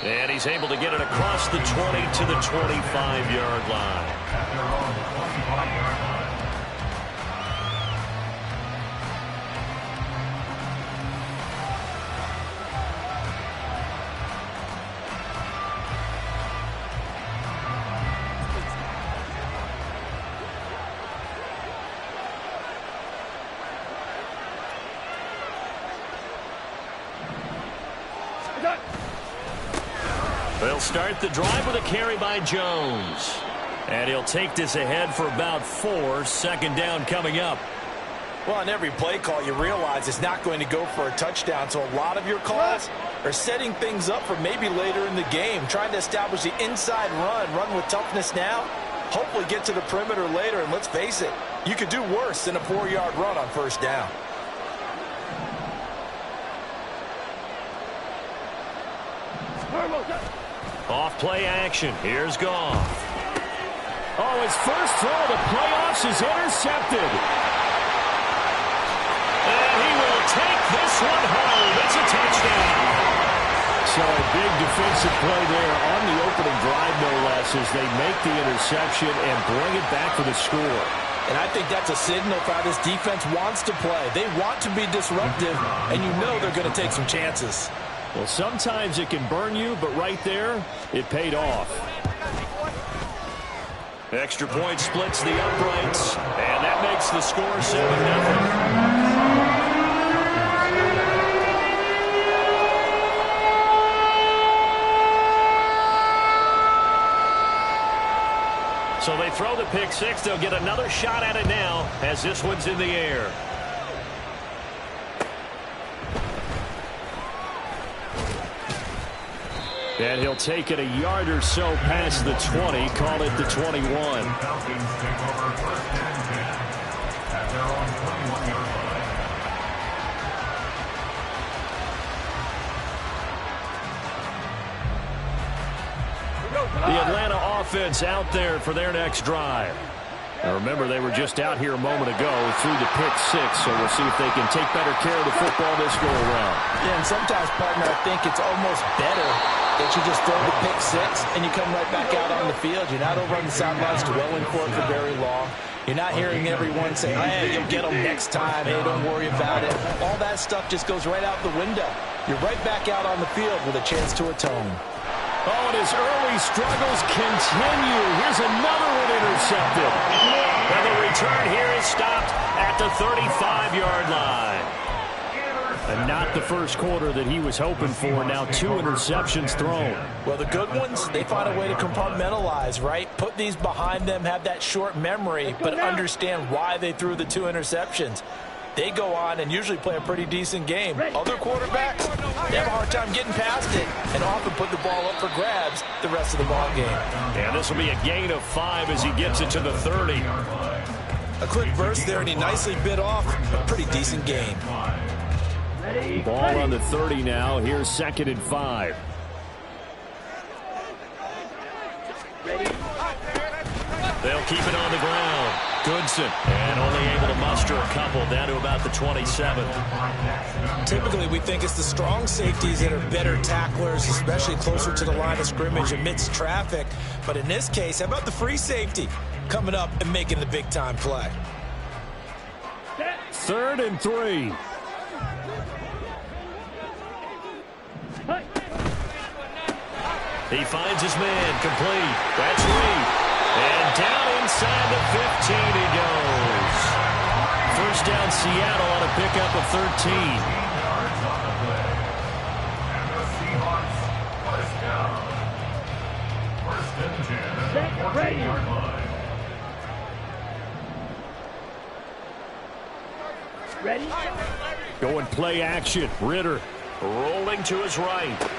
And he's able to get it across the 20 to the 25-yard line. They'll start the drive with a carry by Jones. And he'll take this ahead for about 4. Second down coming up. Well, on every play call, you realize it's not going to go for a touchdown. So a lot of your calls are setting things up for maybe later in the game, trying to establish the inside run with toughness now, hopefully get to the perimeter later. And let's face it, you could do worse than a 4-yard run on first down. Off play action. Here's Goff. Oh, his first throw of the playoffs is intercepted. And he will take this one home. It's a touchdown. So a big defensive play there on the opening drive, no less, as they make the interception and bring it back for the score. And I think that's a signal for how this defense wants to play. They want to be disruptive, and you know they're going to take some chances. Well, sometimes it can burn you, but right there, it paid off. Extra point splits the uprights, and that makes the score 7-0. So they throw the pick six. They'll get another shot at it now as this one's in the air. And he'll take it a yard or so past the 20, call it the 21. The Atlanta offense out there for their next drive. Now remember, they were just out here a moment ago through the pick six, so we'll see if they can take better care of the football this go-around. Yeah, and sometimes, partner, I think it's almost better that you just throw the pick six and you come right back out on the field. You're not over on the sidelines dwelling for it for very long. You're not hearing everyone say, hey, you'll get them next time. Hey, don't worry about it. All that stuff just goes right out the window. You're right back out on the field with a chance to atone. Oh, and his early struggles continue. Here's another one intercepted. And the return here is stopped at the 35-yard line. And not the first quarter that he was hoping for. Now 2 interceptions thrown. Well, the good ones, they find a way to compartmentalize, right? Put these behind them, have that short memory, but understand why they threw the 2 interceptions. They go on and usually play a pretty decent game. Other quarterbacks, they have a hard time getting past it and often put the ball up for grabs the rest of the ball game. And this will be a gain of 5 as he gets it to the 30. A quick burst there, and he nicely bit off a pretty decent gain. Ball on the 30 now. Here's 2nd and 5. They'll keep it on the ground. Goodson, and only able to muster a couple down to about the 27. Typically, we think it's the strong safeties that are better tacklers, especially closer to the line of scrimmage amidst traffic. But in this case, how about the free safety coming up and making the big-time play? 3rd and 3. He finds his man complete. That's Reed. And down inside the 15 he goes. First down Seattle on a pickup of 13. Ready? Going play action. Ritter rolling to his right.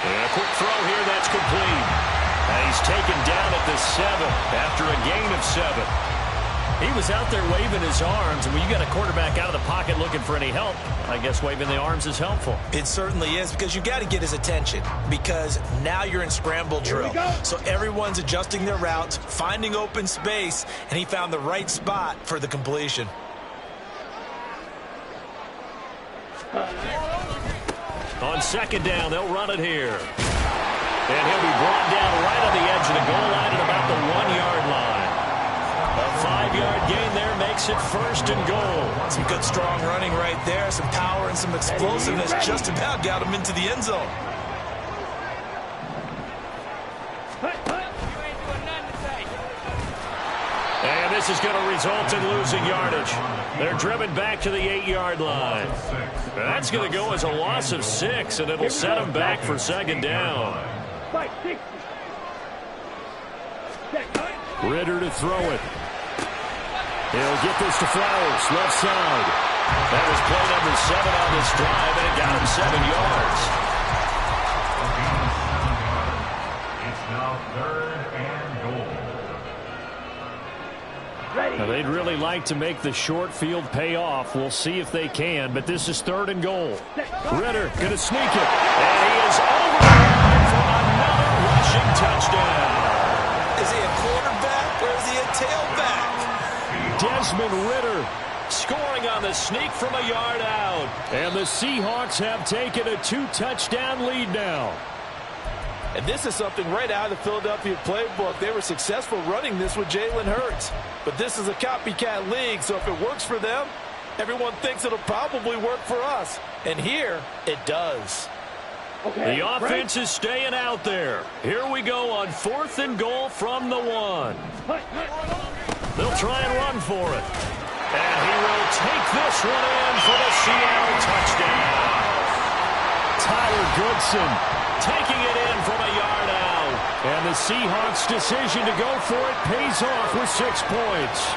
And a quick throw here that's complete. And he's taken down at the 7 after a gain of 7. He was out there waving his arms, and when you got a quarterback out of the pocket looking for any help, I guess waving the arms is helpful. It certainly is, because you got to get his attention, because now you're in scramble drill. So everyone's adjusting their routes, finding open space, and he found the right spot for the completion. On second down, they'll run it here. And he'll be brought down right on the edge of the goal line at about the 1-yard line. A 5-yard gain there makes it first and goal. Some good strong running right there. Some power and some explosiveness just about got him into the end zone. And this is going to result in losing yardage. They're driven back to the 8-yard line. That's going to go as a loss of 6, and it'll set them back for second down. Ritter to throw it. He'll get this to Flowers, left side. That was play number 7 on this drive, and it got him 7 yards. It's now 3rd and goal. Now, they'd really like to make the short field pay off. We'll see if they can, but this is 3rd and goal. Ritter going to sneak it. And he is over the line for another rushing touchdown. Is he a quarterback or is he a tailback? Desmond Ritter scoring on the sneak from a yard out. And the Seahawks have taken a 2-touchdown lead now. And this is something right out of the Philadelphia playbook. They were successful running this with Jalen Hurts. But this is a copycat league, so if it works for them, everyone thinks it'll probably work for us. And here, it does. Okay, the offense is staying out there. Here we go on 4th and goal from the 1. They'll try and run for it. And he will take this one in for the Seattle touchdown. Tyler Goodson taking it in from a yard out. And the Seahawks' decision to go for it pays off with 6 points.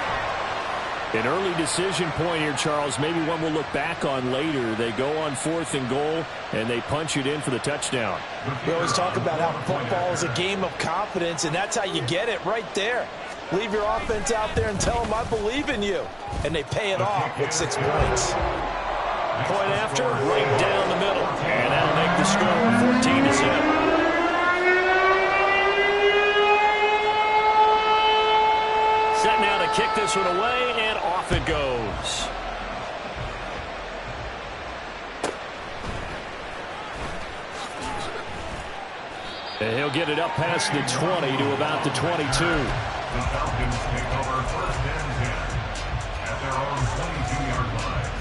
An early decision point here, Charles, maybe one we'll look back on later. They go on 4th and goal, and they punch it in for the touchdown. We always talk about how football is a game of confidence, and that's how you get it right there. Leave your offense out there and tell them, I believe in you. And they pay it off with 6 points. Point after, right down the middle. And that'll make the score 14-7. Set now to kick this one away, and off it goes. And he'll get it up past the 20 to about the 22. The Falcons take over 1st and 10 at their own 22-yard line.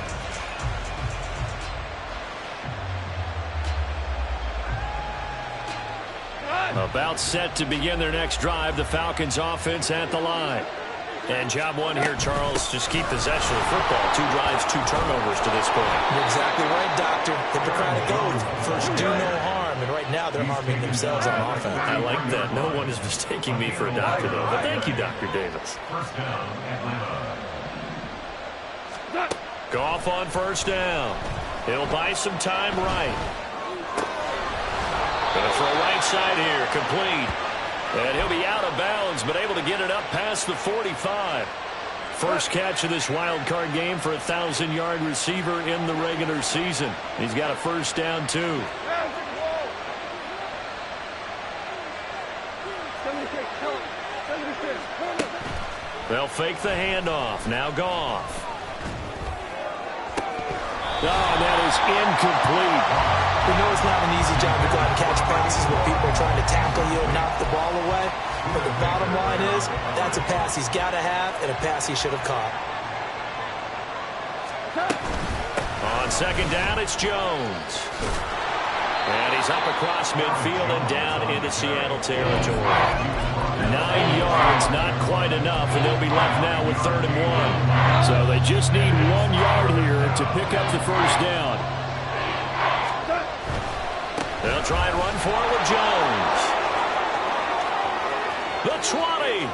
About set to begin their next drive, the Falcons offense at the line. And job one here, Charles, just keep possession of the football. 2 drives, 2 turnovers to this point. You're exactly right, Doctor. Hippocratic oath. First, do no harm. And right now, they're harming themselves on offense. I like that. No one is mistaking me for a doctor, though. But thank you, Dr. Davis. 1st down, Atlanta. Goff on 1st down. He'll buy some time right. Going to throw right side here, complete. And he'll be out of bounds, but able to get it up past the 45. First catch of this wild card game for a 1,000-yard receiver in the regular season. He's got a 1st down, too. They'll fake the handoff. Now Goff. Oh, that is incomplete. We know it's not an easy job to go out and catch passes where people are trying to tackle you and knock the ball away. But the bottom line is, that's a pass he's got to have and a pass he should have caught. On 2nd down, it's Jones. And he's up across midfield and down into Seattle territory. 9 yards, not quite enough, and they'll be left now with 3rd and 1. So they just need 1 yard here to pick up the 1st down. They'll try and run for it with Jones. The 20.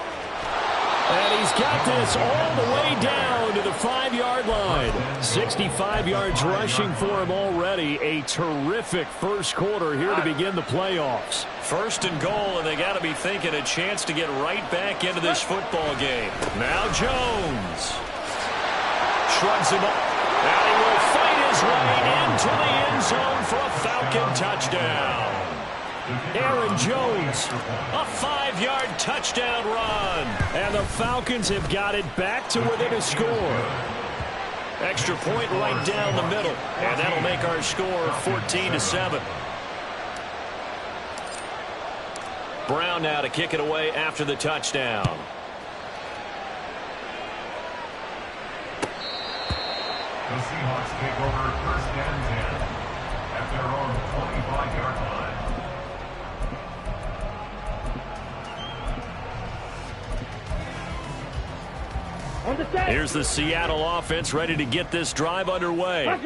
And he's got this all the way down to the 5-yard line. 65 yards rushing for him already. A terrific first quarter here to begin the playoffs. 1st and goal, and they got to be thinking a chance to get right back into this football game. Now Jones. Shrugs him up. And he will fight his way into the end zone for a Falcon touchdown. Aaron Jones, a 5-yard touchdown run. And the Falcons have got it back to within a score. Extra point right down the middle. And that'll make our score 14-7. Brown now to kick it away after the touchdown. The Seahawks take over first and 10 at their own 25-yard line. Here's the Seattle offense ready to get this drive underway.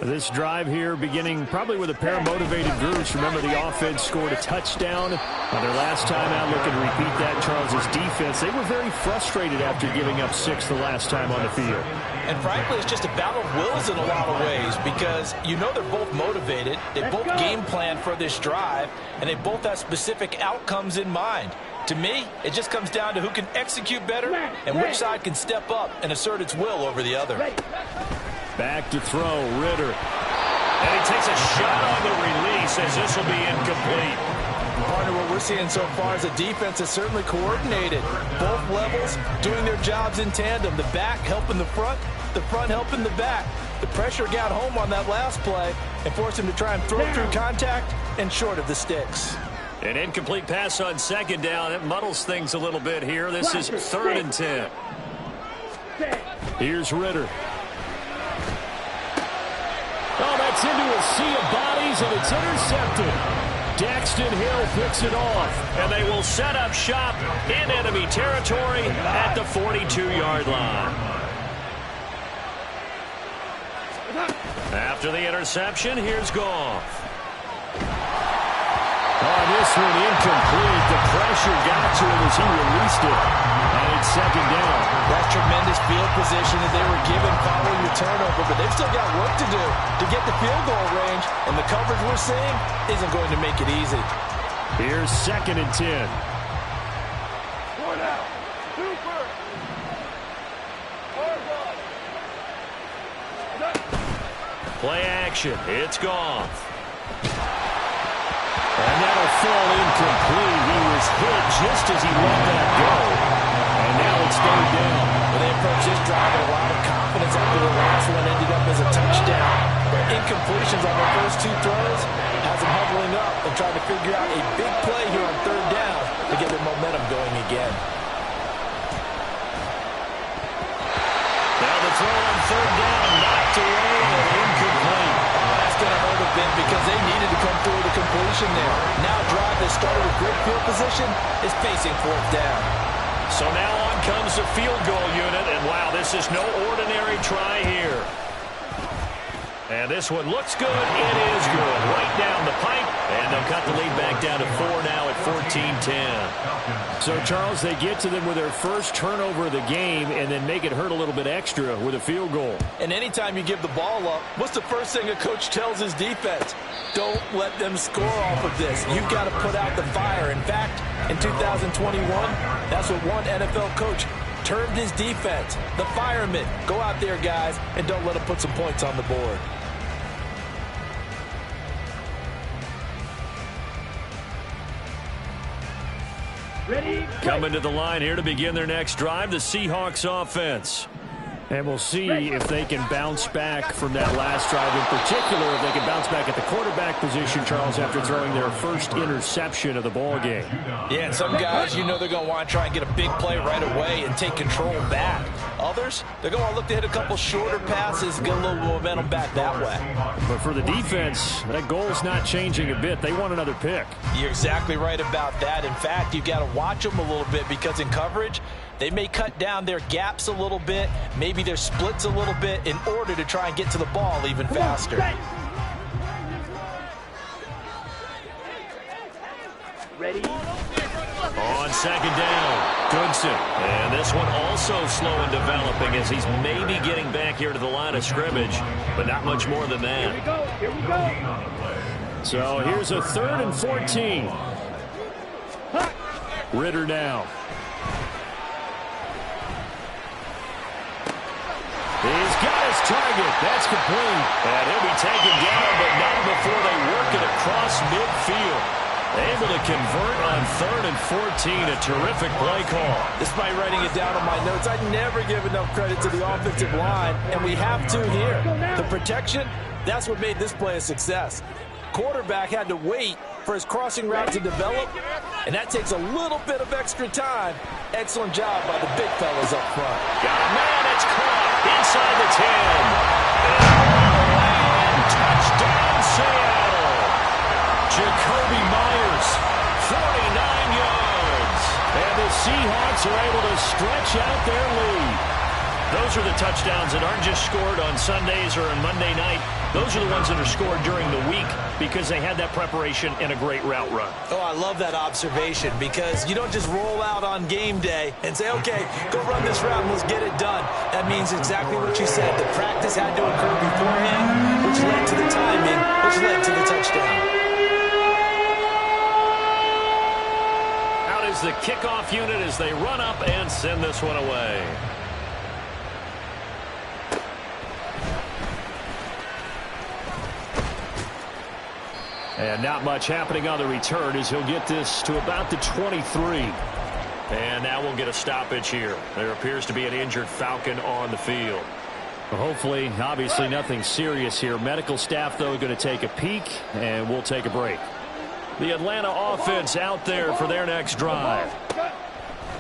This drive here beginning probably with a pair of motivated groups. Remember, the offense scored a touchdown on their last time out. Looking to repeat that. Charles's defense, they were very frustrated after giving up 6 the last time on the field. And frankly, it's just a battle of wills in a lot of ways because you know they're both motivated. They both game plan for this drive, and they both have specific outcomes in mind. To me, it just comes down to who can execute better and which side can step up and assert its will over the other. Back to throw, Ritter. And he takes a shot on the release as this will be incomplete. Partner, what we're seeing so far is a defense that's certainly coordinated. Both levels doing their jobs in tandem. The back helping the front helping the back. The pressure got home on that last play and forced him to try and throw through contact and short of the sticks. An incomplete pass on second down. It muddles things a little bit here. This is 3rd and 10. Here's Ritter. Oh, that's into a sea of bodies, and it's intercepted. Daxton Hill picks it off. And they will set up shop in enemy territory at the 42-yard line. After the interception, here's Goff. Oh, this one incomplete. The pressure got to him as he released it. And it's 2nd down. That's tremendous field position that they were given following the turnover, but they've still got work to do to get the field goal range, and the coverage we're seeing isn't going to make it easy. Here's 2nd and 10. Play action. It's Goff. And that'll fall incomplete. He was hit just as he let that go. And now it's 3rd down. Well, they approach this drive with a lot of confidence after the last one ended up as a touchdown. But incompletions on their first 2 throws has them huddling up and trying to figure out a big play here on 3rd down to get their momentum going again. Now the throw on 3rd down, knocked away and incomplete. That's going to hurt a bit because they needed to come through with a completion there. Now a drive that started with great field position is facing 4th down. So now on comes the field goal unit, and wow, this is no ordinary try here. And this one looks good. It is good. Right down the pipe, and they'll cut the lead back down to 4 now at 14-10. So, Charles, they get to them with their first turnover of the game and then make it hurt a little bit extra with a field goal. And anytime you give the ball up, what's the first thing a coach tells his defense? Don't let them score off of this. You've got to put out the fire. In fact, in 2021, that's what one NFL coach termed his defense. The firemen. Go out there, guys, and don't let them put some points on the board. Coming to the line here to begin their next drive, the Seahawks offense. And we'll see if they can bounce back from that last drive. In particular, if they can bounce back at the quarterback position, Charles, after throwing their first interception of the ball game. Yeah, and some guys, you know they're going to want to try and get a big play right away and take control back. Others, they're going to look to hit a couple shorter passes, get a little momentum back that way. But for the defense, that goal's not changing a bit. They want another pick. You're exactly right about that. In fact, you've got to watch them a little bit because in coverage, they may cut down their gaps a little bit, maybe their splits a little bit in order to try and get to the ball even faster. Ready? On 2nd down, Goodson. And this one also slow in developing as he's maybe getting back here to the line of scrimmage, but not much more than that. Here we go. So here's a 3rd and 14. Ritter now. He's got his target. That's complete. And he'll be taken down, but not before they work it across midfield. Able to convert on 3rd and 14. A terrific play call. Despite writing it down on my notes, I never give enough credit to the offensive line, and we have to here. The protection, that's what made this play a success. Quarterback had to wait for his crossing route to develop, and that takes a little bit of extra time. Excellent job by the big fellas up front. Got a man, it's caught inside the 10. And all the way in, touchdown Seattle. Jacoby Myers, 49 yards. And the Seahawks are able to stretch out their lead. Those are the touchdowns that aren't just scored on Sundays or on Monday night. Those are the ones that are scored during the week because they had that preparation and a great route run. Oh, I love that observation because you don't just roll out on game day and say, okay, go run this route and let's get it done. That means exactly what you said. The practice had to occur beforehand, which led to the timing, which led to the touchdown. Out is the kickoff unit as they run up and send this one away. And not much happening on the return as he'll get this to about the 23. And now we'll get a stoppage here. There appears to be an injured Falcon on the field. Well, hopefully, obviously nothing serious here. Medical staff, though, going to take a peek, and we'll take a break. The Atlanta offense out there for their next drive.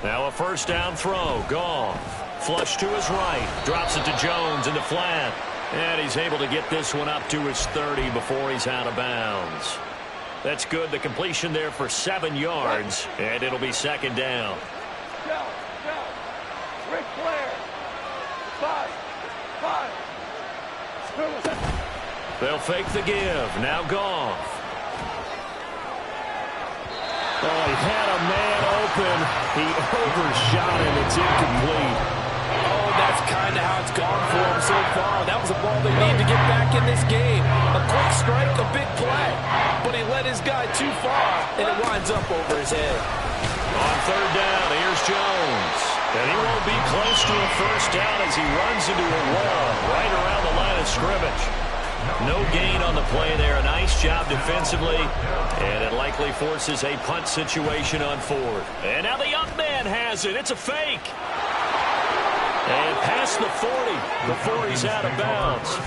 Now a first down throw. Goff. Flush to his right. Drops it to Jones in the flat. And he's able to get this one up to his 30 before he's out of bounds. That's good. The completion there for 7 yards. And it'll be second down. They'll fake the give. Now Goff. Oh, he had a man open. He overshot him. It's incomplete. Oh, that's kind of how it's gone for him so far. That was a ball they need to get back in this game. A quick strike, a big play. But he let his guy too far, and it winds up over his head. On third down, here's Jones. And he won't be close to a first down as he runs into a wall right around the line of scrimmage. No gain on the play there. A nice job defensively. And it likely forces a punt situation on 4th. And now the up man has it. It's a fake. And past the 40 before he's out of bounds.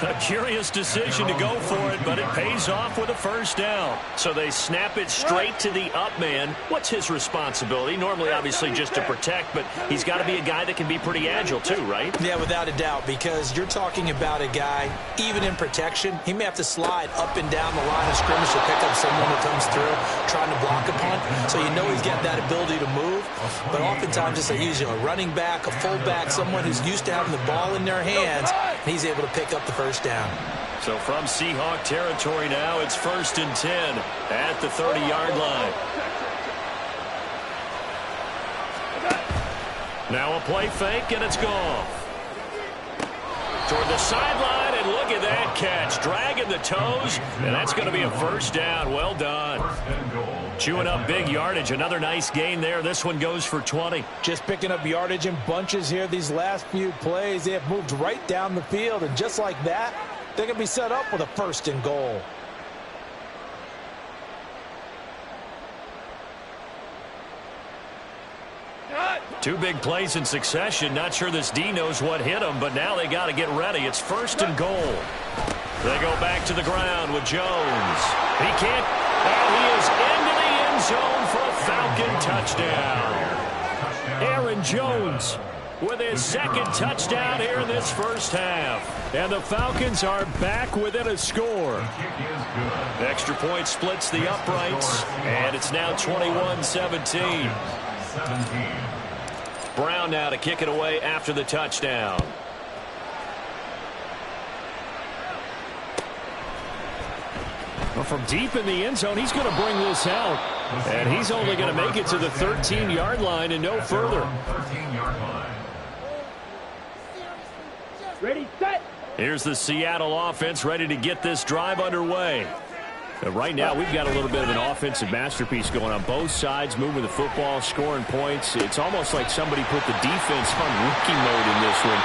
A curious decision to go for it, but it pays off with a first down. So they snap it straight to the up man. What's his responsibility? Normally, obviously, just to protect, but he's got to be a guy that can be pretty agile too, right? Yeah, without a doubt, because you're talking about a guy, even in protection, he may have to slide up and down the line of scrimmage to pick up someone that comes through trying to block a punt. So you know he's got that ability to move, but oftentimes it's a running back, a fullback, someone who's used to having the ball in their hands, and he's able to pick up the first down. So from Seahawk territory now, it's 1st and 10 at the 30-yard line. Now a play fake, and it's gone. Toward the sideline, and look at that catch. Dragging the toes, and that's going to be a first down. Well done. Chewing up big yardage. Another nice gain there. This one goes for 20. Just picking up yardage in bunches here. These last few plays, they have moved right down the field, and just like that, they're going to be set up with a 1st and goal. Two big plays in succession. Not sure this D knows what hit him, but now they got to get ready. It's 1st and goal. They go back to the ground with Jones. He can't. And he is into the end zone for a Falcon touchdown. Aaron Jones with his 2nd touchdown here in this first half. And the Falcons are back within a score. Extra point splits the uprights, and it's now 21-17. Brown now to kick it away after the touchdown. Well, from deep in the end zone, he's going to bring this out. And he's only going to make it to the 13-yard line and no further. Ready, set. Here's the Seattle offense ready to get this drive underway. Right now, we've got a little bit of an offensive masterpiece going on both sides, moving the football, scoring points. It's almost like somebody put the defense on rookie mode in this one.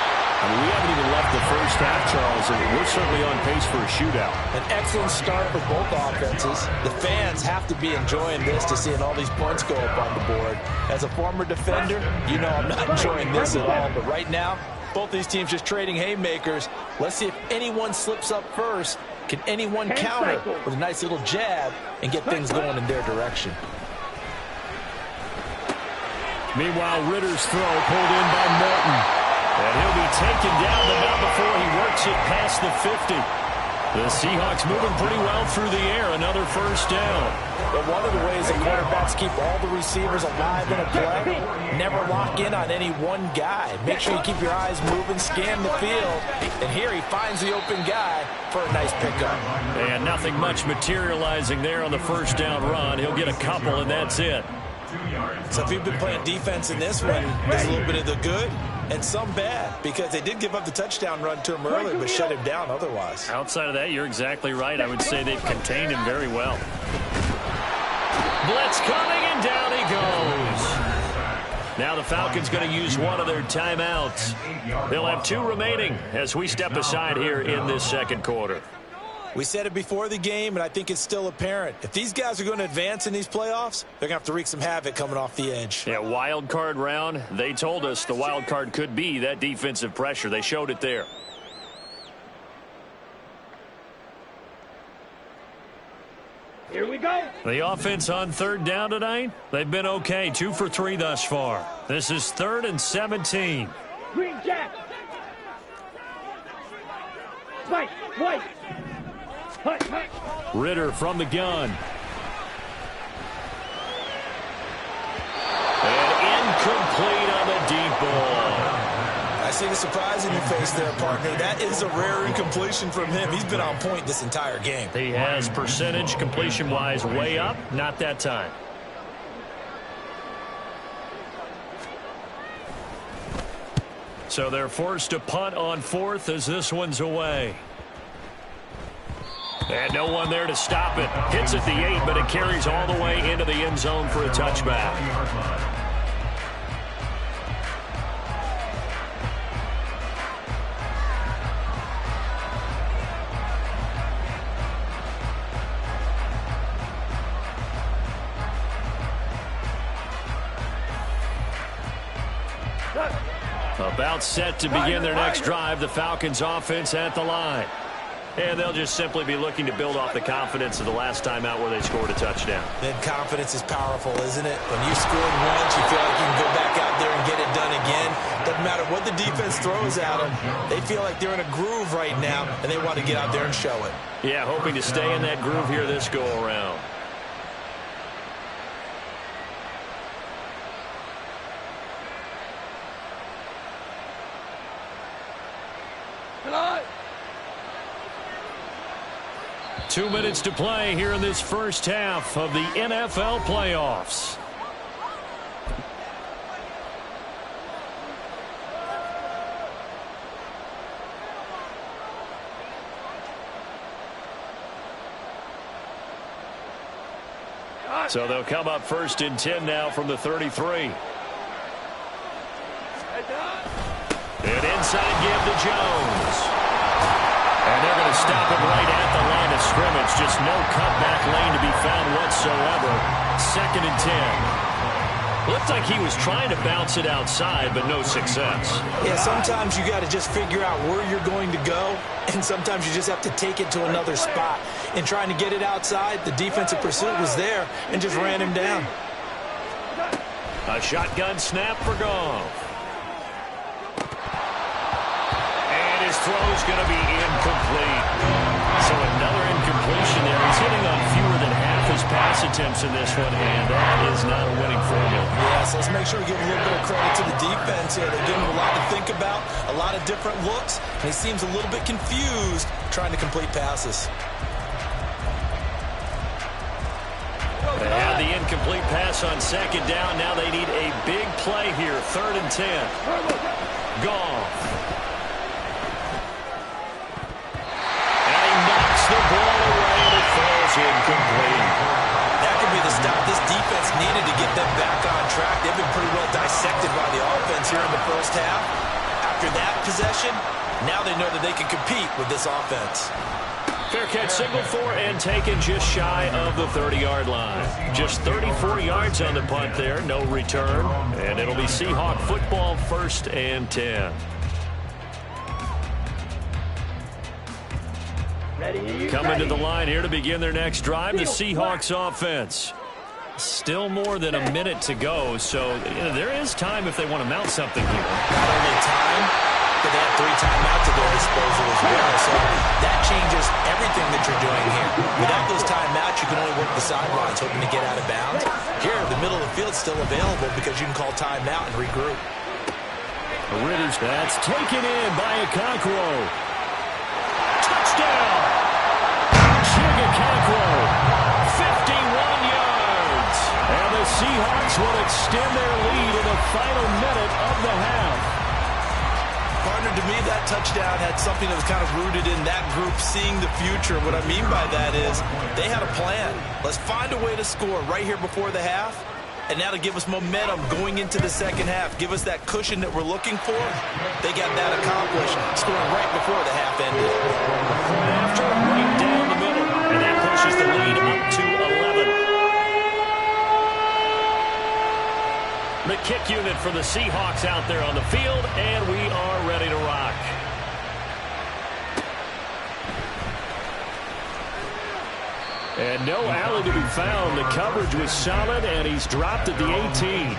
I mean, we haven't even left the first half, Charles, and we're certainly on pace for a shootout. An excellent start for both offenses. The fans have to be enjoying this to seeing all these points go up on the board. As a former defender, you know I'm not enjoying this at all. But right now, both these teams just trading haymakers. Let's see if anyone slips up first. Can anyone counter with a nice little jab and get things going in their direction? Meanwhile, Ritter's throw pulled in by Morton. And he'll be taken down, but not before he works it past the 50. The Seahawks moving pretty well through the air. Another first down. But one of the ways the quarterbacks keep all the receivers alive in a play, never lock in on any one guy. Make sure you keep your eyes moving, scan the field. And here he finds the open guy for a nice pickup. And nothing much materializing there on the first down run. He'll get a couple, and that's it. So if you've been playing defense in this one, there's a little bit of the good and some bad, because they did give up the touchdown run to him earlier, but shut him down otherwise. Outside of that, you're exactly right. I would say they've contained him very well. Blitz coming, and down he goes. Now the Falcons going to use one of their timeouts. They'll have 2 remaining as we step aside here in this second quarter. We said it before the game, and I think it's still apparent. If these guys are going to advance in these playoffs, they're going to have to wreak some havoc coming off the edge. Yeah, wild card round. They told us the wild card could be that defensive pressure. They showed it there. Here we go. The offense on third down tonight, they've been okay. 2 for 3 thus far. This is 3rd and 17. Green Jack. White. Ritter from the gun. And incomplete on the deep ball. I see the surprise in your face there, partner. That is a rare incompletion from him. He's been on point this entire game. He has percentage completion-wise way up. Not that time. So they're forced to punt on 4th as this one's away. And no one there to stop it. Hits at the 8, but it carries all the way into the end zone for a touchback. About set to begin their next drive. The Falcons offense at the line. And they'll just simply be looking to build off the confidence of the last time out where they scored a touchdown. Then confidence is powerful, isn't it? When you scored once, you feel like you can go back out there and get it done again. Doesn't matter what the defense throws at them. They feel like they're in a groove right now, and they want to get out there and show it. Yeah, hoping to stay in that groove here this go-around. Hello. 2 minutes to play here in this first half of the NFL playoffs. So they'll come up 1st and 10 now from the 33. And inside give to Jones. And they're going to stop it right at the line of scrimmage. Just no cutback lane to be found whatsoever. 2nd and 10. Looked like he was trying to bounce it outside, but no success. Yeah, sometimes you got to just figure out where you're going to go, and sometimes you just have to take it to another spot. In trying to get it outside, the defensive pursuit was there and just ran him down. A shotgun snap for Goff. And his throw's going to be incomplete. So another incompletion there. He's hitting on fewer than half his pass attempts in this one, and that is not a winning formula. Yeah, so let's make sure we give a little bit of credit to the defense here. They're giving him a lot to think about, a lot of different looks, and he seems a little bit confused trying to complete passes. They had the incomplete pass on 2nd down. Now they need a big play here. 3rd and 10. Goff. And he knocks the ball away, and it falls incomplete. That could be the stop this defense needed to get them back on track. They've been pretty well dissected by the offense here in the first half. After after that possession, now they know that they can compete with this offense. Fair catch signaled for and taken just shy of the 30-yard line. Just 34 yards on the punt there, no return. And it'll be Seahawk football, 1st and 10. Coming to the line here to begin their next drive, the Seahawks offense. Still more than a minute to go, so there is time if they want to mount something here. Not only time, but they have 3 timeouts at their disposal as well. So that changes everything that you're doing here. Without those timeouts, you can only work the sidelines, hoping to get out of bounds. Here, the middle of the field's still available because you can call timeout and regroup. Ritter's that's taken in by Okonkwo. Touchdown! Okonkwo, 51 yards. And the Seahawks will extend their lead in the final minute of the half. Partner, to me, that touchdown had something that was kind of rooted in that group seeing the future. What I mean by that is they had a plan. Let's find a way to score right here before the half, and now to give us momentum going into the second half. Give us that cushion that we're looking for. They got that accomplished, scoring right before the half ended. After right down the middle, and that pushes the lead up to 11. The kick unit for the Seahawks out there on the field, and we are ready to rock. And no alley to be found. The coverage was solid, and he's dropped at the 18.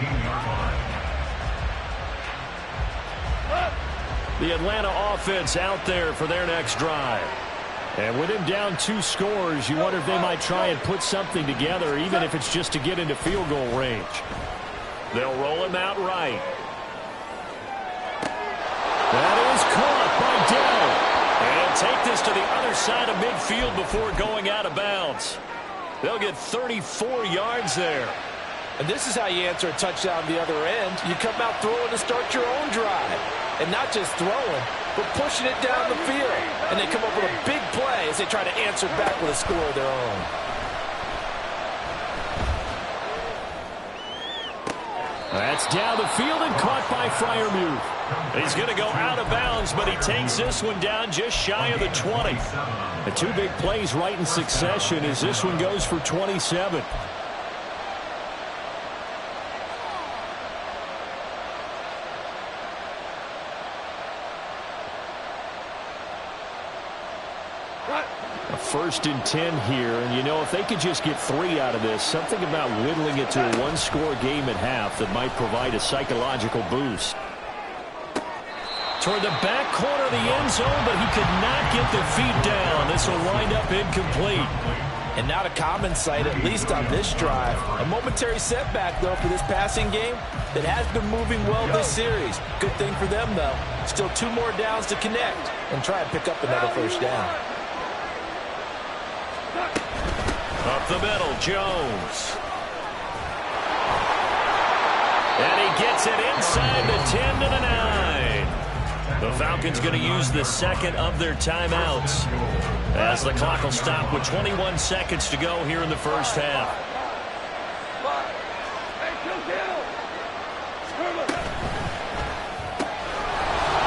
The Atlanta offense out there for their next drive. And with him down 2 scores, you wonder if they might try and put something together, even if it's just to get into field goal range. They'll roll him out right. That is caught by Dell. And take this to the other side of midfield before going out of bounds. They'll get 34 yards there. And this is how you answer a touchdown the other end. You come out throwing to start your own drive. And not just throwing, but pushing it down the field. And they come up with a big play as they try to answer back with a score of their own. That's down the field and caught by Freiermuth. He's going to go out of bounds, but he takes this one down just shy of the 20. The 2 big plays right in succession as this one goes for 27. A 1st and 10 here, and you know, if they could just get 3 out of this, something about whittling it to a 1-score game at half that might provide a psychological boost. Toward the back corner of the end zone, but he could not get the feet down. This will wind up incomplete. And not a common sight, at least on this drive. A momentary setback, though, for this passing game that has been moving well this series. Good thing for them, though. Still 2 more downs to connect and try and pick up another 1st down. Up the middle, Jones. And he gets it inside the 10 to the 9. The Falcons going to use the second of their timeouts as the clock will stop with 21 seconds to go here in the first half.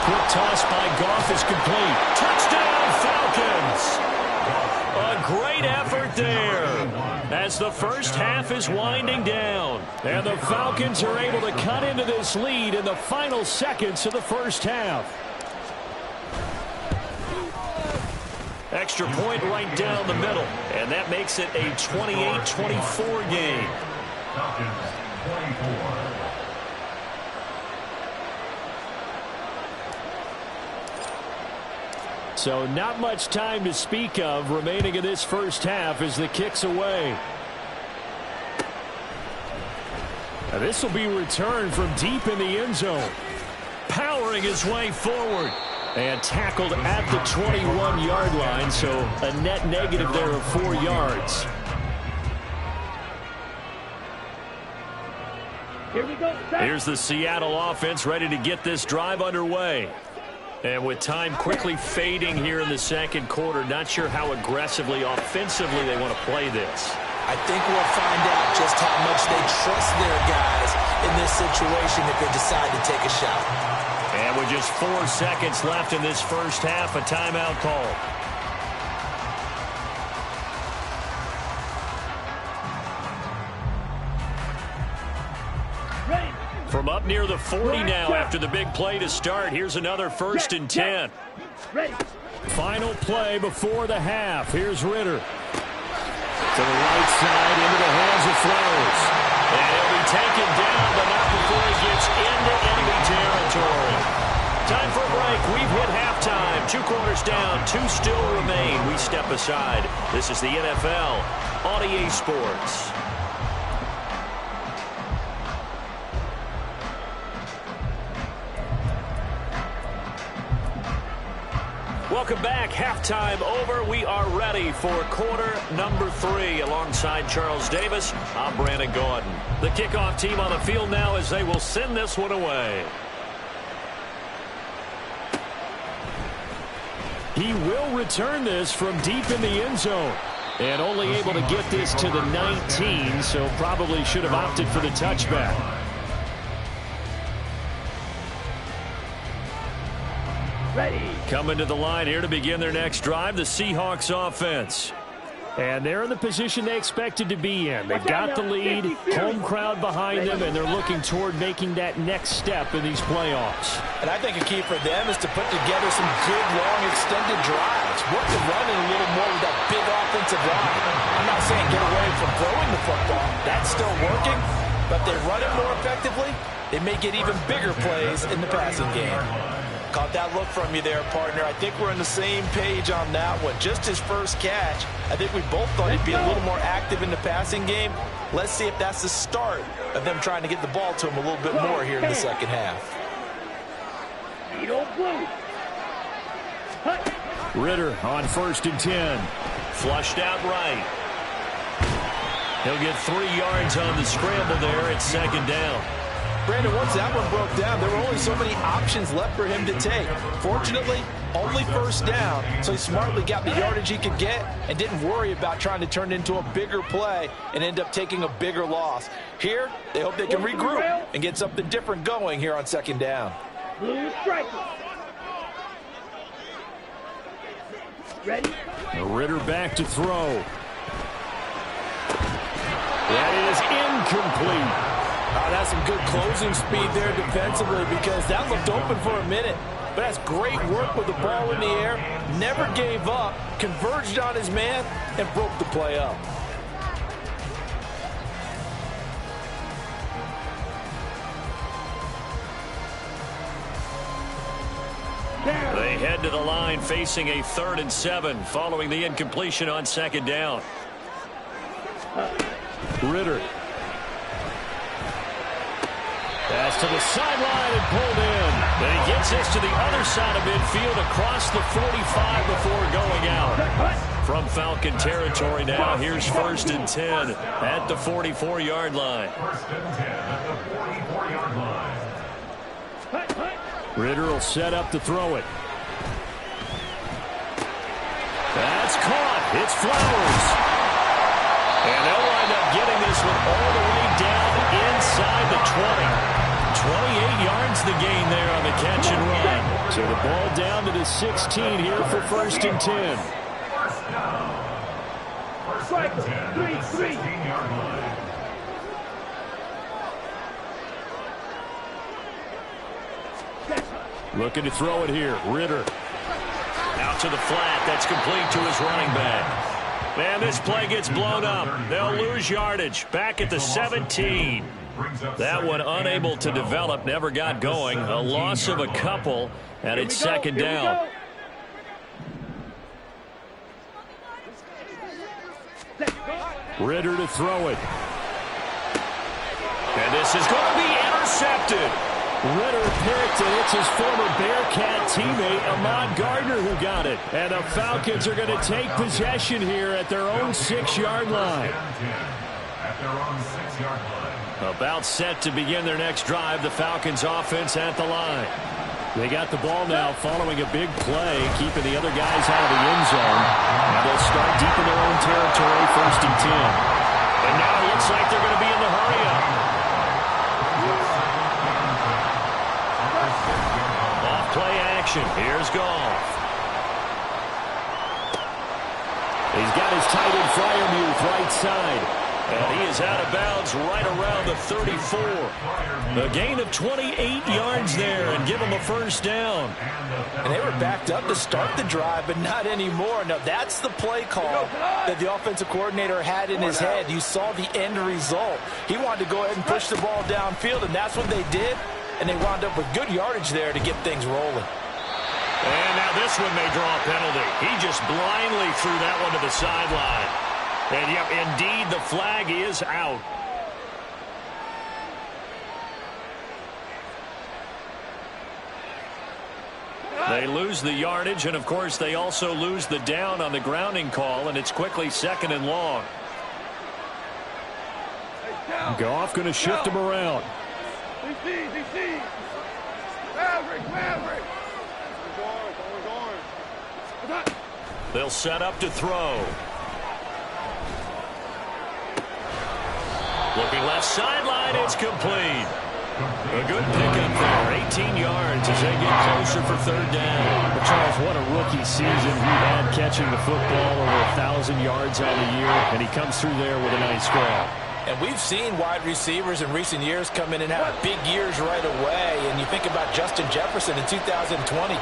Quick toss by Goff is complete. Touchdown, Falcons! A great effort there as the first half is winding down. And the Falcons are able to cut into this lead in the final seconds of the first half. Extra point right down the middle. And that makes it a 28-24 game. Falcons 24. So not much time to speak of remaining in this first half as the kick's away. Now this will be returned from deep in the end zone. Powering his way forward. And tackled at the 21-yard line, so a net negative there of 4 yards. Here we go. Here's the Seattle offense ready to get this drive underway. And with time quickly fading here in the second quarter, not sure how aggressively, offensively they want to play this. I think we'll find out just how much they trust their guys in this situation if they decide to take a shot. And with just 4 seconds left in this first half, a timeout call. From up near the 40 now after the big play to start. Here's another 1st and 10. Final play before the half. Here's Ritter. To the right side, into the hands of Flowers. And he'll be taken down, but not before he gets into enemy territory. Time for a break. We've hit halftime. 2 quarters down, 2 still remain. We step aside. This is the NFL on EA Sports. Welcome back. Halftime over. We are ready for quarter number 3. Alongside Charles Davis, I'm Brandon Gordon. The kickoff team on the field now as they will send this one away. He will return this from deep in the end zone. And only able to get this to the 19, so probably should have opted for the touchback. Ready. Coming to the line here to begin their next drive, the Seahawks offense. And they're in the position they expected to be in. They've got the lead, home crowd behind them, and they're looking toward making that next step in these playoffs. And I think a key for them is to put together some good, long, extended drives. Work the running a little more with that big offensive line. I'm not saying get away from throwing the football. That's still working. But they run it more effectively, they may get even bigger plays in the passing game. Caught that look from you there, partner. I think we're on the same page on that one. Just his first catch. I think we both thought he'd be a little more active in the passing game. Let's see if that's the start of them trying to get the ball to him a little bit more here in the second half. Ritter on 1st and 10. Flushed out right. He'll get 3 yards on the scramble there at 2nd down. Brandon, once that one broke down, there were only so many options left for him to take. Fortunately, only 1st down, so he smartly got the yardage he could get and didn't worry about trying to turn it into a bigger play and end up taking a bigger loss. Here, they hope they can regroup and get something different going here on 2nd down. Blue striker. Ready? Ritter back to throw. That is incomplete. That's some good closing speed there defensively because that looked open for a minute. But that's great work with the ball in the air. Never gave up, converged on his man, and broke the play up. They head to the line facing a 3rd and 7 following the incompletion on 2nd down. Ritter. Pass to the sideline and pulled in. And he gets this to the other side of midfield across the 45 before going out. From Falcon territory now, here's 1st and 10 at the 44-yard line. 1st and 10 at the 44-yard line. Ritter will set up to throw it. That's caught. It's Flowers. And they'll wind up getting this one all the way down inside the 20. 28 yards the gain there on the catch and run. So the ball down to the 16 here for 1st and 10. First down. 1st and 10 at the 16-yard line. Looking to throw it here. Ritter. Out to the flat. That's complete to his running back. And this play gets blown up. They'll lose yardage. Back at the 17. That one unable to develop. Never got going. A loss of a couple. And it's 2nd down. Ritter to throw it. And this is going to be intercepted. Ritter picked, and it's his former Bearcat teammate, Ahmad Gardner, who got it. And the Falcons are going to take possession here at their own 6-yard line. At their own 6-yard line. About set to begin their next drive. The Falcons offense at the line. They got the ball now following a big play, keeping the other guys out of the end zone. And they'll start deep in their own territory, 1st and 10. And now it looks like they're going to be in the hurry-up. action. Here's Goff. He's got his tight end Freiermuth right side. And he is out of bounds right around the 34. A gain of 28 yards there and give him a first down. And they were backed up to start the drive, but not anymore. Now, that's the play call that the offensive coordinator had in his head. You saw the end result. He wanted to go ahead and push the ball downfield, and that's what they did. And they wound up with good yardage there to get things rolling. And now this one may draw a penalty. He just blindly threw that one to the sideline. And, yep, indeed, the flag is out. They lose the yardage, and, of course, they also lose the down on the grounding call, and it's quickly 2nd and long. Goff going to shift him around. DC. Maverick. They'll set up to throw. Looking left sideline, it's complete. A good pickup there, 18 yards as they get closer for 3rd down. But Charles, what a rookie season he had catching the football, over 1,000 yards on the year, and he comes through there with a nice grab. And we've seen wide receivers in recent years come in and have big years right away. And you think about Justin Jefferson in 2020.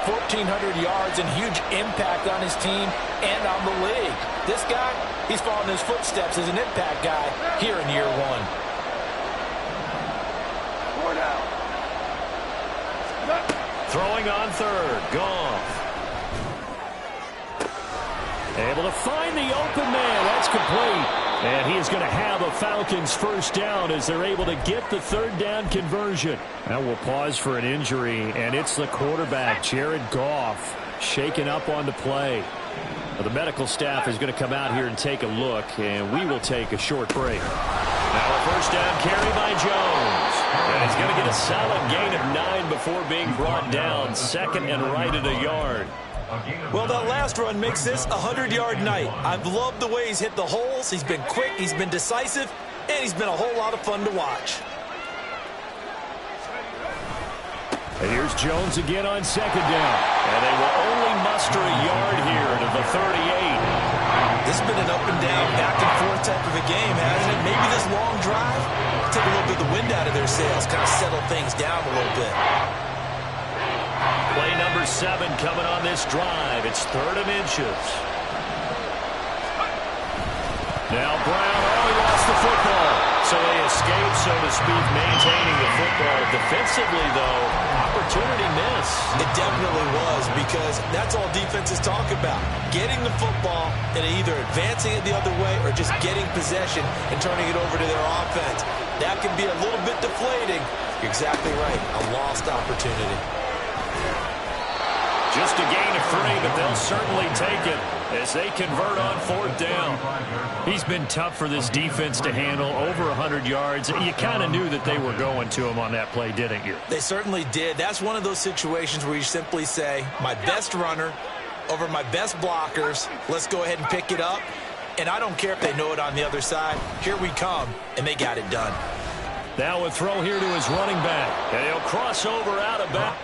1,400 yards and huge impact on his team and on the league. This guy, he's following his footsteps as an impact guy here in year 1. Throwing on 3rd, Goff. Able to find the open man. That's complete. And he is going to have a Falcons first down as they're able to get the 3rd down conversion. Now we'll pause for an injury, and it's the quarterback, Jared Goff, shaken up on the play. Well, the medical staff is going to come out here and take a look, and we will take a short break. Now a first down carry by Jones. And he's going to get a solid gain of 9 before being brought down, 2nd and right at a yard. Well, that last run makes this a 100-yard night. I've loved the way he's hit the holes. He's been quick, he's been decisive, and he's been a whole lot of fun to watch. And here's Jones again on 2nd down. And they will only muster a yard here to the 38. This has been an up and down, back and forth type of a game, hasn't it? Maybe this long drive take a little bit of the wind out of their sails, kind of settle things down a little bit. Play number 7 coming on this drive. It's 3rd and inches. Now Brown, he lost the football. So they escape, so to speak, maintaining the football. Defensively, though, opportunity miss. It definitely was, because that's all defenses talk about. Getting the football and either advancing it the other way or just getting possession and turning it over to their offense. That can be a little bit deflating. You're exactly right. A lost opportunity. Just a gain of 3, but they'll certainly take it as they convert on 4th down. He's been tough for this defense to handle, over 100 yards. You kind of knew that they were going to him on that play, didn't you? They certainly did. That's one of those situations where you simply say, my best runner over my best blockers, let's go ahead and pick it up. And I don't care if they know it on the other side. Here we come, and they got it done. Now a throw here to his running back, and he'll cross over out of bounds.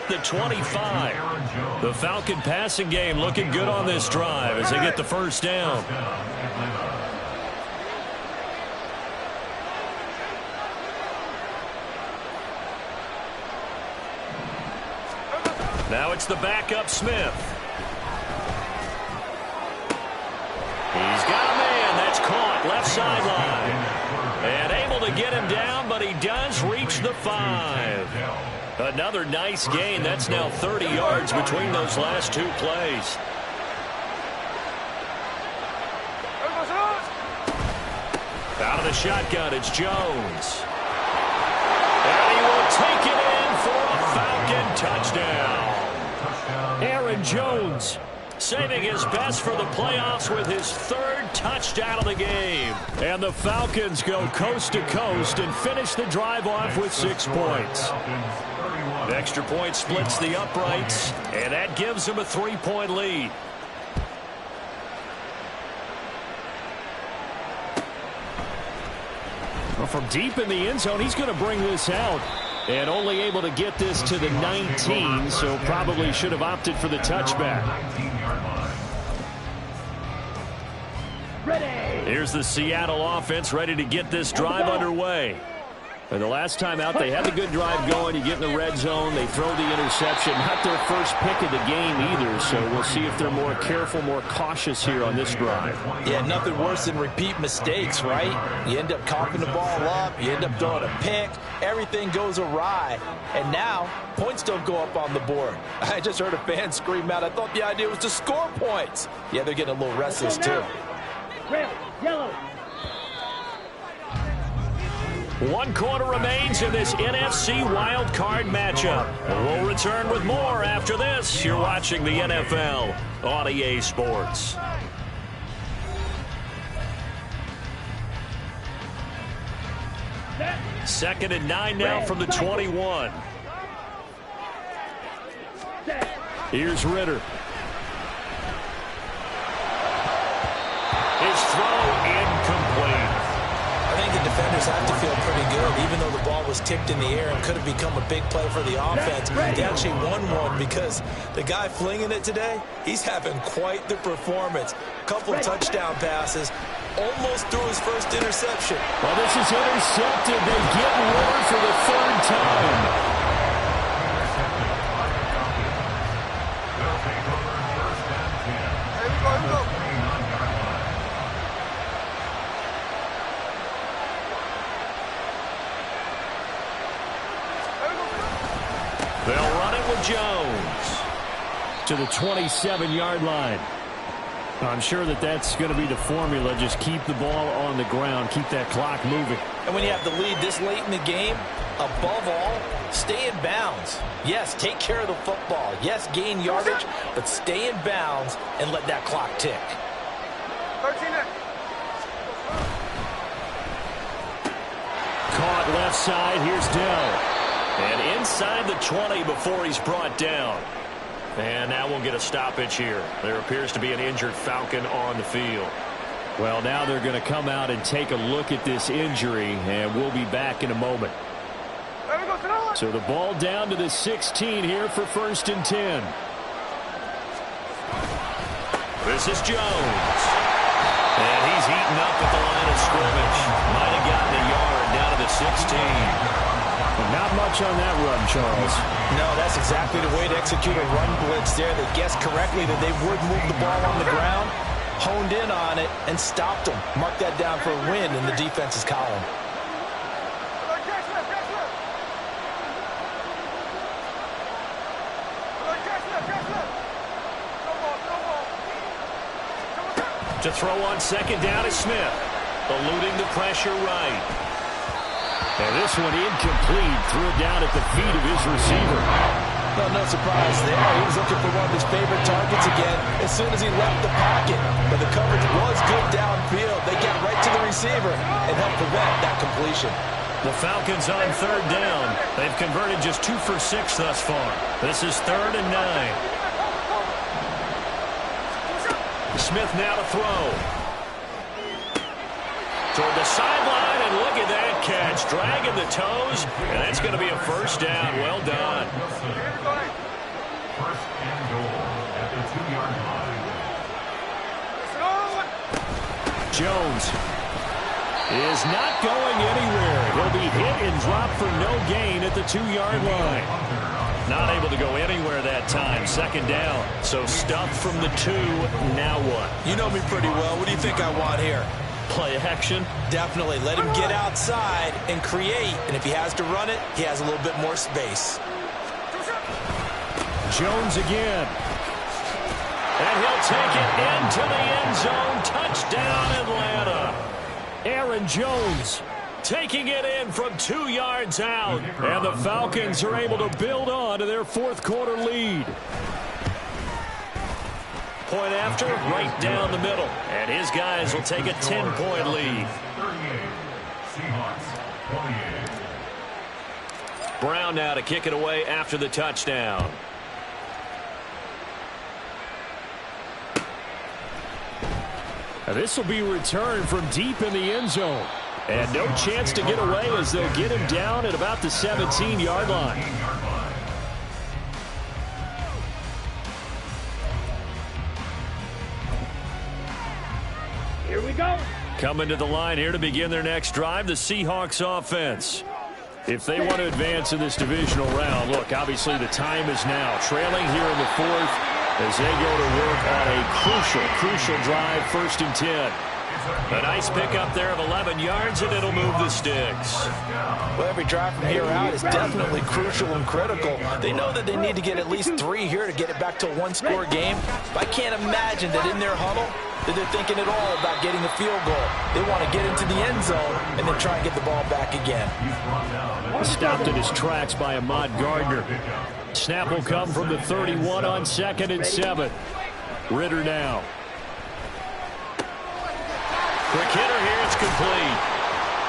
The 25. The Falcon passing game looking good on this drive as they get the first down. Now it's the backup Smith. He's got a man. That's caught left sideline. And able to get him down, but he does reach the 5. Another nice gain. That's now 30 yards between those last 2 plays. Out of the shotgun, it's Jones. And he will take it in for a Falcon touchdown. Aaron Jones saving his best for the playoffs with his 3rd touchdown of the game. And the Falcons go coast to coast and finish the drive off with 6 points. Extra point splits the uprights, and that gives him a 3-point lead. Well, from deep in the end zone, he's going to bring this out. And only able to get this to the 19, so probably should have opted for the touchback. Here's the Seattle offense ready to get this drive underway. And the last time out, they had a good drive going. You get in the red zone, they throw the interception. Not their first pick of the game either, so we'll see if they're more careful, more cautious here on this drive. Yeah, nothing worse than repeat mistakes, right? You end up coughing the ball up, you end up throwing a pick, everything goes awry, and now points don't go up on the board. I just heard a fan scream out, I thought the idea was to score points. Yeah, they're getting a little restless too. Red, yellow. 1 quarter remains in this NFC Wild Card matchup. We'll return with more after this. You're watching the NFL on EA Sports. Second and 9 now from the 21. Here's Ritter. His throw incomplete. I think the defenders have to feel pretty good, even though the ball was tipped in the air and could have become a big play for the offense. They actually won one because the guy flinging it today, he's having quite the performance. Couple touchdown passes, almost threw his first interception. Well, this is intercepted. They get Ward for the 3rd time. They'll run it with Jones. To the 27-yard line. I'm sure that that's going to be the formula. Just keep the ball on the ground. Keep that clock moving. And when you have the lead this late in the game, above all, stay in bounds. Yes, take care of the football. Yes, gain yardage, but stay in bounds and let that clock tick. 13. Caught left side. Here's Dell. And inside the 20 before he's brought down. And now we'll get a stoppage here. There appears to be an injured Falcon on the field. Well, now they're going to come out and take a look at this injury, and we'll be back in a moment. So the ball down to the 16 here for 1st and 10. This is Jones. And he's eaten up at the line of scrimmage. Might have gotten a yard down to the 16. Not much on that run, Charles. No, that's exactly the way to execute a run blitz there. They guessed correctly that they would move the ball on the ground, honed in on it, and stopped them. Mark that down for a win in the defense's column. To throw on 2nd down is Smith. Eluding the pressure right. And this one incomplete. Threw it down at the feet of his receiver. Well, no surprise there. He was looking for one of his favorite targets again as soon as he left the pocket. But the coverage was good downfield. They get right to the receiver and help prevent that completion. The Falcons on 3rd down. They've converted just 2 for 6 thus far. This is 3rd and 9. Smith now to throw. Toward the sideline, and look at that catch. Dragging the toes, and that's going to be a 1st down. Well done. 1st and goal at the 2-yard line. Jones is not going anywhere. He'll be hit and dropped for no gain at the 2-yard line. Not able to go anywhere that time. 2nd down. So stuffed from the 2. Now what? You know me pretty well. What do you think I want here? Play action? Definitely. Let him get outside and create. And if he has to run it, he has a little bit more space. Jones again. And he'll take it into the end zone. Touchdown, Atlanta. Aaron Jones taking it in from 2 yards out. And the Falcons are able to build on to their 4th quarter lead. Point after, right down the middle. And his guys will take a 10-point lead. 38. Seahawks 28. Brown now to kick it away after the touchdown. This will be returned from deep in the end zone. And no chance to get away as they'll get him down at about the 17-yard line. Here we go. Coming to the line here to begin their next drive, the Seahawks offense. If they want to advance in this divisional round, look, obviously the time is now. Trailing here in the fourth as they go to work on a crucial drive, 1st and 10. A nice pickup there of 11 yards, and it'll move the sticks. Well, every drive from here out is definitely crucial and critical. They know that they need to get at least 3 here to get it back to a one-score game. But I can't imagine that in their huddle that they're thinking at all about getting a field goal. They want to get into the end zone and then try and get the ball back again. Stopped in his tracks by Ahmad Gardner. Snap will come from the 31 on 2nd and 7. Ritter now. Quick hitter here, it's complete.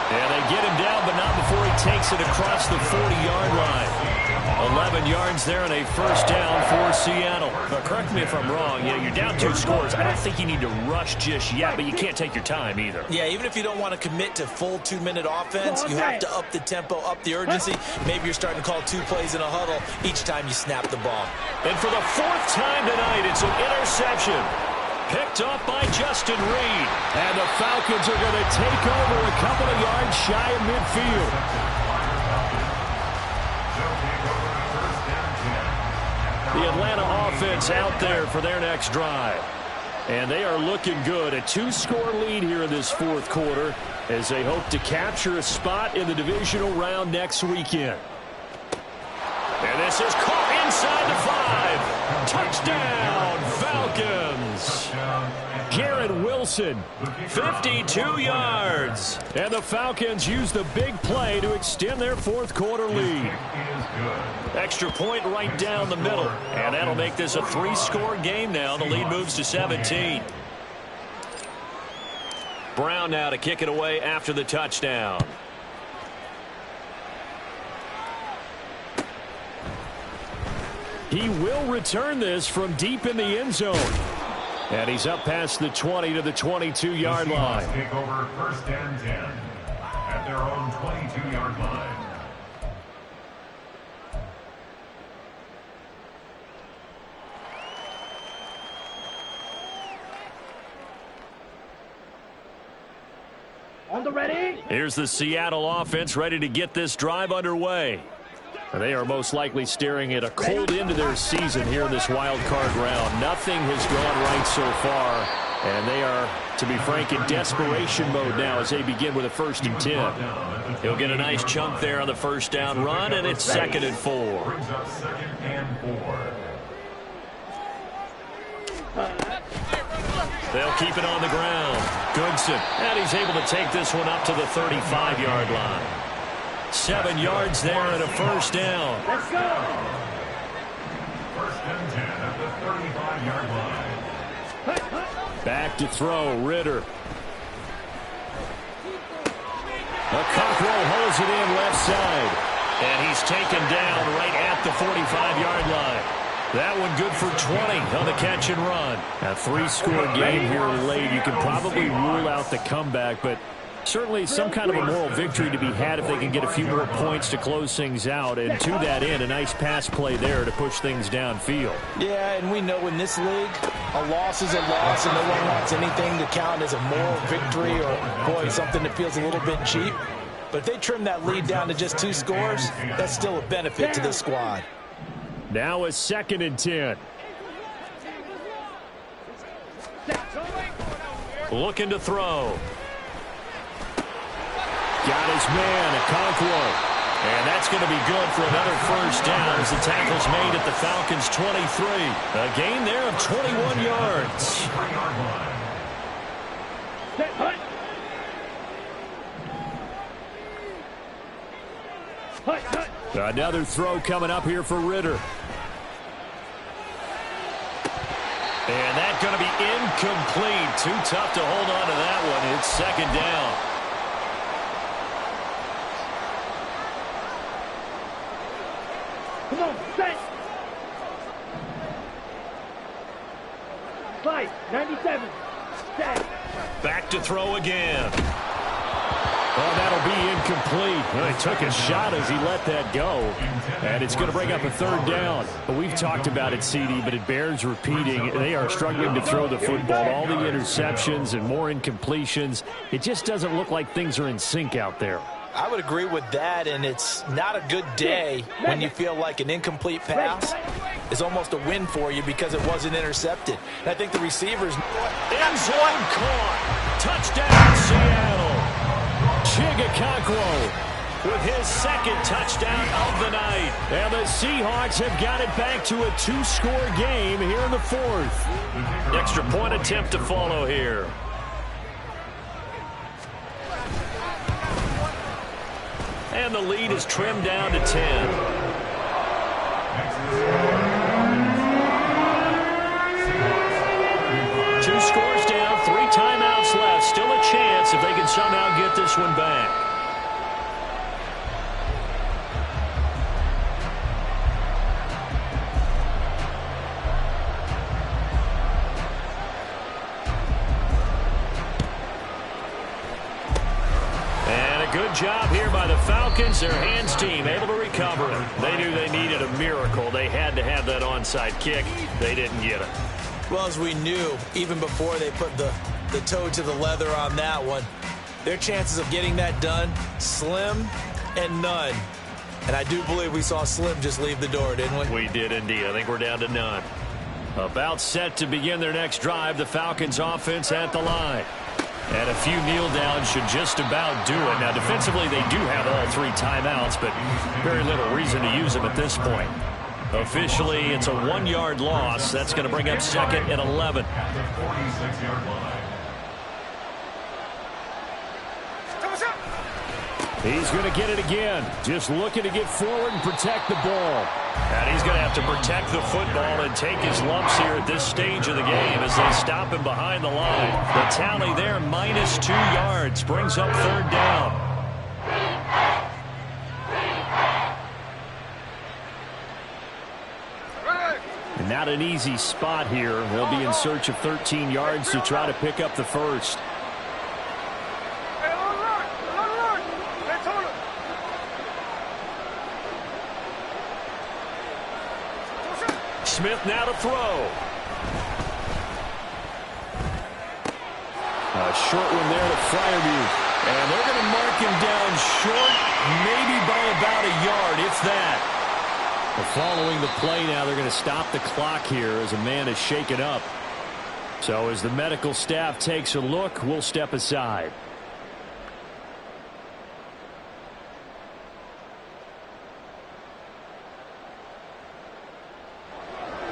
And they get him down, but not before he takes it across the 40-yard line. 11 yards there and a 1st down for Seattle. But correct me if I'm wrong, you're down 2 scores. I don't think you need to rush just yet, but you can't take your time either. Yeah, even if you don't want to commit to full 2-minute offense, you have to up the tempo, up the urgency. Maybe you're starting to call 2 plays in a huddle each time you snap the ball. And for the 4th time tonight, it's an interception. Picked off by Justin Reed. And the Falcons are going to take over a couple of yards shy of midfield. The Atlanta offense out there for their next drive. And they are looking good. A 2-score lead here in this 4th quarter as they hope to capture a spot in the divisional round next weekend. And this is caught inside the 5. Touchdown, Falcons. Garrett Wilson, 52 yards. And the Falcons use the big play to extend their 4th quarter lead. Extra point right down the middle. And that'll make this a 3-score game now. The lead moves to 17. Brown now to kick it away after the touchdown. He will return this from deep in the end zone. And he's up past the 20 to the 22-yard line. Take over 1st and 10 at their own 22-yard line. On the ready. Here's the Seattle offense ready to get this drive underway. They are most likely staring at a cold end to their season here in this wild card round. Nothing has gone right so far, and they are, to be frank, in desperation mode now as they begin with a 1st and 10. He'll get a nice chunk there on the 1st down run, and it's 2nd and 4. Brings up 2nd and 4. They'll keep it on the ground. Goodson, and he's able to take this one up to the 35-yard line. 7 yards there and a 1st down. Let's go. 1st and 10 at the 35-yard line. Back to throw, Ritter. Cockrell holds it in left side. And he's taken down right at the 45-yard line. That one good for 20 on the catch and run. A 3-score game here late. You can probably rule out the comeback, but certainly some kind of a moral victory to be had if they can get a few more points to close things out. And to that end, a nice pass play there to push things downfield. Yeah, and we know in this league, a loss is a loss, and no one wants anything to count as a moral victory or, boy, something that feels a little bit cheap. But if they trim that lead down to just 2 scores, that's still a benefit to this squad. Now a 2nd and 10. Looking to throw. Got his man, Okonkwo. And that's going to be good for another 1st down as the tackle's made at the Falcons' 23. A gain there of 21 yards. Another throw coming up here for Ritter. And that's going to be incomplete. Too tough to hold on to that one. It's 2nd down. Come on, set. Slide, 97. Set. Back to throw again. Oh, that'll be incomplete. Well, he took a shot as he let that go. And it's going to bring up a third down. But we've talked about it, CD, but it bears repeating. They are struggling to throw the football. All the interceptions and more incompletions. It just doesn't look like things are in sync out there. I would agree with that, and it's not a good day when you feel like an incomplete pass is almost a win for you because it wasn't intercepted. And I think the receivers... End zone caught. Touchdown, Seattle. Chigakonkwo with his second touchdown of the night. And the Seahawks have got it back to a 2-score game here in the fourth. Extra point attempt to follow here. And the lead is trimmed down to 10. 2 scores down, 3 timeouts left. Still a chance if they can somehow get this one back. Good job here by the Falcons. Their hands team able to recover it. They knew they needed a miracle. They had to have that onside kick. They didn't get it. Well, as we knew, even before they put the toe to the leather on that one, their chances of getting that done, slim and none. And I do believe we saw Slim just leave the door, didn't we? We did indeed. I think we're down to none. About set to begin their next drive. The Falcons offense at the line. And a few kneel downs should just about do it. Now, defensively, they do have all 3 timeouts, but very little reason to use them at this point. Officially, it's a 1-yard loss. That's going to bring up 2nd and 11. At the 46-yard line. He's going to get it again. Just looking to get forward and protect the ball. And he's going to have to protect the football and take his lumps here at this stage of the game as they stop him behind the line. The tally there, minus 2 yards, brings up 3rd down. And not an easy spot here. They'll be in search of 13 yards to try to pick up the first. Smith now to throw. A short one there to Freiermuth. And they're going to mark him down short, maybe by about a yard, if that. Well, following the play now, they're going to stop the clock here as a man is shaken up. So as the medical staff takes a look, we'll step aside.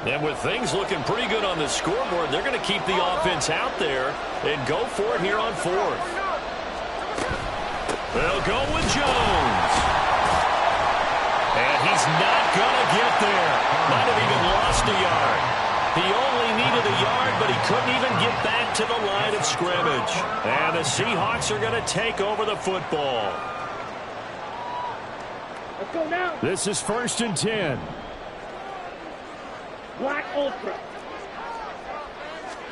And with things looking pretty good on the scoreboard, they're going to keep the offense out there and go for it here on 4th. They'll go with Jones. And he's not going to get there. Might have even lost a yard. He only needed a yard, but he couldn't even get back to the line of scrimmage. And the Seahawks are going to take over the football. Let's go now. This is 1st and 10. Black Ultra.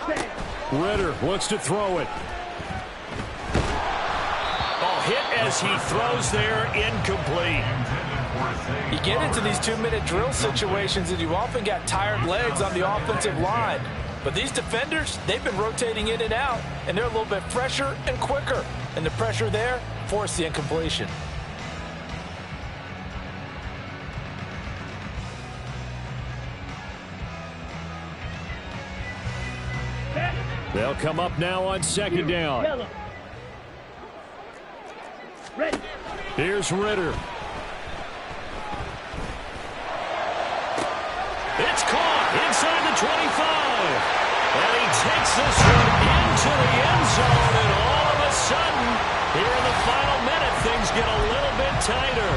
Set. Ritter looks to throw it. Oh, hit as he throws there, incomplete. You get into these 2-minute drill situations and you often got tired legs on the offensive line. But these defenders, they've been rotating in and out, and they're a little bit fresher and quicker. And the pressure there forced the incompletion. They'll come up now on 2nd down. Yellow. Ready. Here's Ritter. It's caught inside the 25. And he takes this one into the end zone. And all of a sudden, here in the final minute, things get a little bit tighter.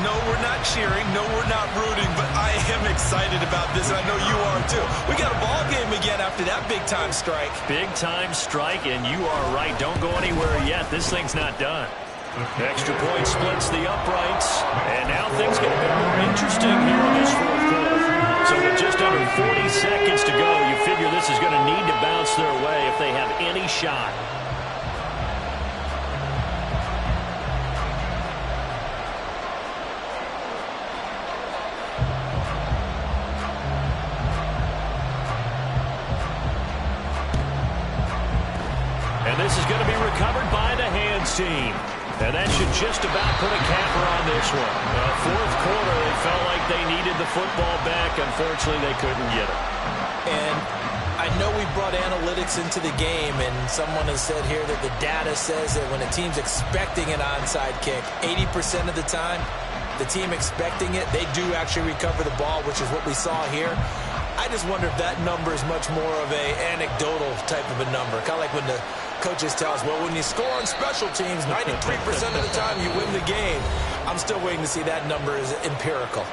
No, we're not cheering. No, we're not rooting. But I am excited about this, and I know you are too. We got a ball game again after that big-time strike. Big-time strike, and you are right. Don't go anywhere yet. This thing's not done. Extra point splits the uprights. And now things get a bit more interesting here in this fourth quarter. So with just under 40 seconds to go, you figure this is going to need to bounce their way if they have any shot. And this is going to be recovered by the hands team. And that should just about put a capper on this one. Fourth quarter, they felt like they needed the football back. Unfortunately, they couldn't get it. And I know we brought analytics into the game, and someone has said here that the data says that when a team's expecting an onside kick, 80% of the time, the team expecting it, they do actually recover the ball, which is what we saw here. I just wonder if that number is much more of a anecdotal type of a number. Kind of like when the coaches tell us, well, when you score on special teams, 93% of the time you win the game. I'm still waiting to see that number is empirical.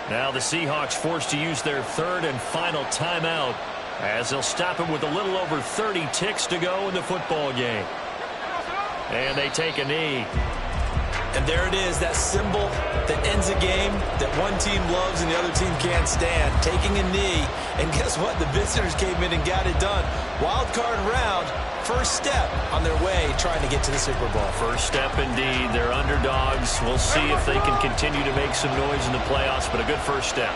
Now the Seahawks forced to use their third and final timeout as they'll stop it with a little over 30 ticks to go in the football game. And they take a knee. And there it is, that symbol that ends a game that one team loves and the other team can't stand. Taking a knee. And guess what? The visitors came in and got it done. Wild card round, first step on their way trying to get to the Super Bowl. First step indeed. They're underdogs. We'll see if they can continue to make some noise in the playoffs, but a good first step.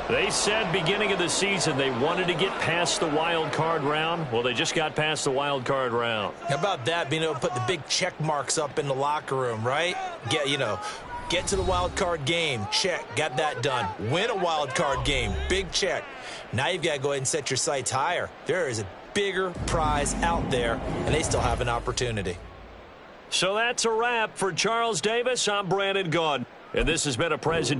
They said beginning of the season they wanted to get past the wild card round. Well, they just got past the wild card round. How about that, being able to put the big check marks up in the locker room, right? Get to the wild card game, check, got that done. Win a wild card game, big check. Now you've got to go ahead and set your sights higher. There is a bigger prize out there, and they still have an opportunity. So that's a wrap for Charles Davis. I'm Brandon Gaudin, and this has been a presentation.